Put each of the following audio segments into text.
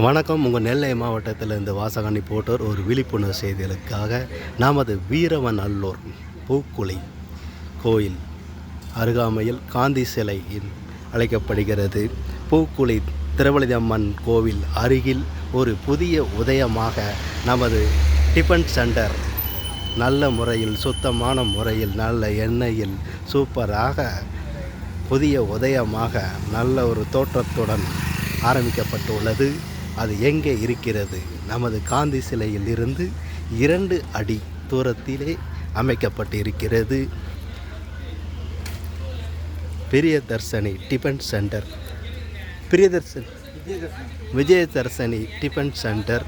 வணக்கம். உங்கள் நெல்லை மாவட்டத்தில் இந்த வாசகாணி போட்டோர் ஒரு விழிப்புணர்வு செய்திகளுக்காக நமது வீரவன் அல்லூர் பூக்குழி கோயில் அருகாமையில் காந்தி சிலையில் அழைக்கப்படுகிறது. பூக்குழி திருவள்ளியம்மன் கோவில் அருகில் ஒரு புதிய உதயமாக நமது டிஃபன் சென்டர் நல்ல முறையில் சுத்தமான முறையில் நல்ல எண்ணெயில் சூப்பராக புதிய உதயமாக நல்ல ஒரு தோற்றத்துடன் ஆரம்பிக்கப்பட்டுள்ளது. அது எங்கே இருக்கிறது? நமது காந்தி சிலையில் இருந்து 2 அடி தூரத்திலே அமைக்கப்பட்டு இருக்கிறது. Priyadarshini tiffin centre, Vijayadarshini tiffin centre,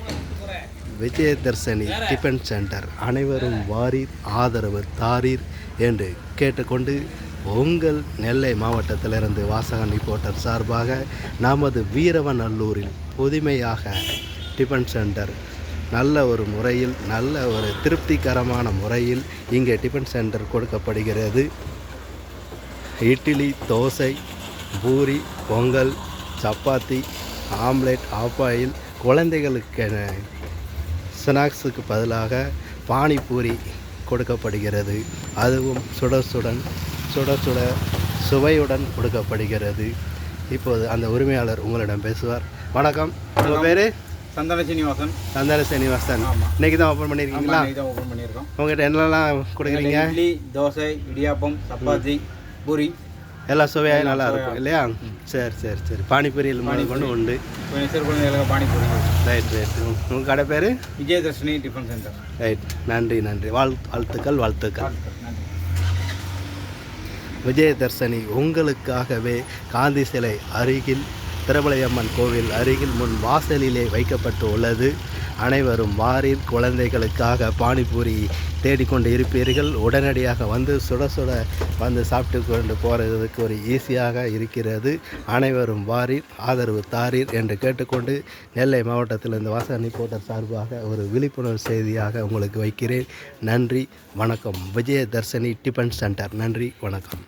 Vijayadarshini tiffin centre. அனைவரும் வாரீர், ஆதரவு தாரீர் என்று கேட்டுக்கொண்டு உங்கள் நெல்லை மாவட்டத்திலிருந்து வாசகன் ரிப்போர்ட்டர் சார்பாக நமது வீரவநல்லூரில் புதுமையாக டிஃபன் சென்டர் நல்ல ஒரு முறையில் நல்ல ஒரு திருப்திகரமான முறையில் இங்கே டிஃபன் சென்டர் கொடுக்கப்படுகிறது. இட்லி, தோசை, பூரி, பொங்கல், சப்பாத்தி, ஆம்லேட், ஆப்பாயில், குழந்தைகளுக்கென ஸ்நாக்ஸுக்கு பதிலாக பானிபூரி கொடுக்கப்படுகிறது. அதுவும் சுட சுட சுவையுடன் கொடுக்கப்படுகிறது. இப்போது அந்த உரிமையாளர் உங்களிடம் பேசுவார். வணக்கம், உங்கள் பேர்? சந்தன சீனிவாசன். சந்தன சீனிவாசன். இன்றைக்கி தான் ஓப்பன் பண்ணியிருக்கீங்களா? ஓப்பன் பண்ணியிருக்கோம். உங்கள்கிட்ட என்னெல்லாம் கொடுக்குறீங்க? இட்லி, தோசை, இடியாப்பம், சப்பாத்தி, பூரி எல்லாம் சுவையாக நல்லா இருக்கும் இல்லையா? சரி. பானிபூரியில் கொண்டு உண்டு. குழந்தைகளுக்கு பானிபூரி. ரைட். உங்கள் கடை பேர்? Vijayadharshini tiffin centre. ரைட். நன்றி. வாழ்த்துக்கள். விஜயதர்ஷினி உங்களுக்காகவே காந்தி சிலை அருகில் திருவள்ளியம்மன் கோவில் அருகில் முன் வாசலிலே வைக்கப்பட்டு உள்ளது. அனைவரும் வாரீர். குழந்தைகளுக்காக பானிபூரி தேடிக்கொண்டு இருப்பீர்கள். உடனடியாக வந்து சுட வந்து சாப்பிட்டு கொண்டு போகிறதுக்கு ஒரு ஈஸியாக இருக்கிறது. அனைவரும் வாரீர், ஆதரவு தாரீர் என்று கேட்டுக்கொண்டு நெல்லை மாவட்டத்தில் இந்த வாசகன் ரிப்போர்ட்டர் சார்பாக ஒரு விழிப்புணர்வு செய்தியாக உங்களுக்கு வைக்கிறேன். நன்றி, வணக்கம். Vijayadharshini tiffin centre. நன்றி, வணக்கம்.